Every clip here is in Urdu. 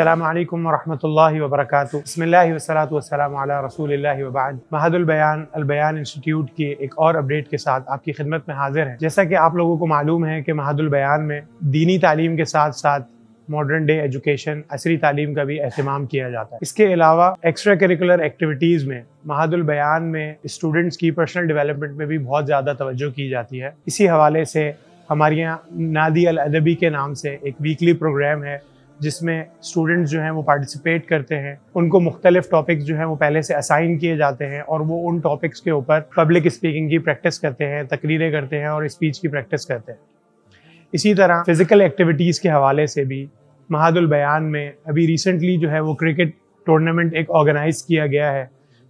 السلام علیکم ورحمۃ اللہ وبرکاتہ۔ بسم اللہ والصلاۃ والسلام علی رسول اللہ وبعد۔ معہد البیان انسٹیٹیوٹ کی ایک اور اپڈیٹ کے ساتھ آپ کی خدمت میں حاضر ہیں۔ جیسا کہ آپ لوگوں کو معلوم ہے کہ معہد البیان میں دینی تعلیم کے ساتھ ساتھ ماڈرن ڈے ایجوکیشن، عصری تعلیم کا بھی اہتمام کیا جاتا ہے۔ اس کے علاوہ ایکسٹرا کریکولر ایکٹیویٹیز میں معہد البیان میں اسٹوڈنٹس کی پرسنل ڈیولپمنٹ میں بھی بہت زیادہ توجہ کی جاتی ہے۔ اسی حوالے سے ہمارے یہاں نادی الادبی کے نام سے ایک ویکلی پروگرام ہے جس میں اسٹوڈنٹس جو ہیں وہ پارٹیسپیٹ کرتے ہیں۔ ان کو مختلف ٹاپکس جو ہیں وہ پہلے سے اسائن کیے جاتے ہیں اور وہ ان ٹاپکس کے اوپر پبلک اسپیکنگ کی پریکٹس کرتے ہیں، تقریریں کرتے ہیں اور اسپیچ کی پریکٹس کرتے ہیں۔ اسی طرح فزیکل ایکٹیویٹیز کے حوالے سے بھی معہد البیان میں ابھی ریسنٹلی جو ہے وہ کرکٹ ٹورنامنٹ ایک آرگنائز کیا گیا ہے،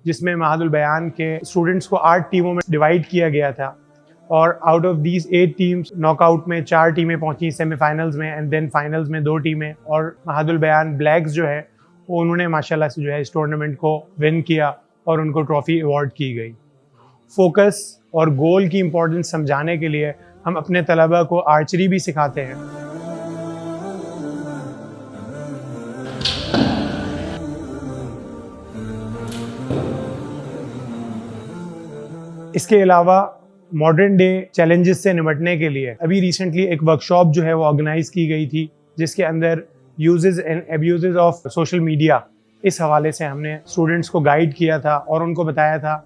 جس میں معہد البیان کے اسٹوڈنٹس کو 8 ٹیموں میں ڈیوائڈ کیا گیا تھا اور out of these 8 teams knock out میں 4 ٹیمیں پہنچی سیمی فائنلز میں، اینڈ دین فائنلز میں 2 ٹیمیں، اور معہد البیان بلیکس جو ہے وہ انہوں نے ماشاءاللہ سے جو ہے اس ٹورنامنٹ کو ون کیا اور ان کو ٹرافی ایوارڈ کی گئی۔ فوکس اور گول کی امپورٹنس سمجھانے کے لیے ہم اپنے طلباء کو آرچری بھی سکھاتے ہیں۔ اس کے علاوہ ماڈرن ڈے چیلنجز سے نمٹنے کے لیے ابھی ریسنٹلی ایک ورکشاپ جو ہے وہ آرگنائز کی گئی تھی، جس کے اندر uses and abuses of social media, اس حوالے سے ہم نے اسٹوڈنٹس کو گائیڈ کیا تھا اور ان کو بتایا تھا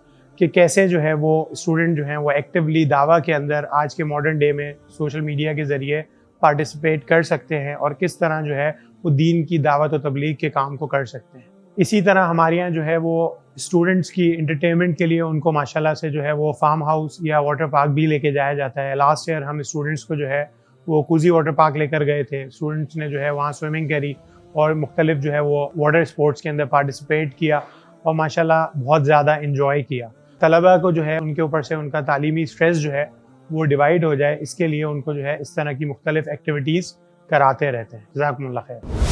کہ کیسے جو ہے وہ اسٹوڈنٹ جو ہیں وہ ایکٹیولی دعویٰ کے اندر آج کے ماڈرن ڈے میں سوشل میڈیا کے ذریعے پارٹیسپیٹ کر سکتے ہیں اور کس طرح جو ہے وہ دین کی دعوت و تبلیغ کے کام کو کر سکتے ہیں۔ اسی طرح ہمارے یہاں جو ہے وہ اسٹوڈنٹس کی انٹرٹینمنٹ کے لیے ان کو ماشاءاللہ سے جو ہے وہ فارم ہاؤس یا واٹر پارک بھی لے کے جایا جاتا ہے۔ لاسٹ ایئر ہم اسٹوڈنٹس کو جو ہے وہ کوزی واٹر پارک لے کر گئے تھے۔ اسٹوڈنٹس نے جو ہے وہاں سوئمنگ کری اور مختلف جو ہے وہ واٹر اسپورٹس کے اندر پارٹیسپیٹ کیا اور ماشاءاللہ بہت زیادہ انجوائے کیا۔ طلباء کو جو ہے ان کے اوپر سے ان کا تعلیمی سٹریس جو ہے وہ ڈیوائڈ ہو جائے، اس کے لیے ان کو جو ہے اس طرح کی مختلف ایکٹیویٹیز کراتے رہتے ہیں۔ جزاکم اللہ خیر۔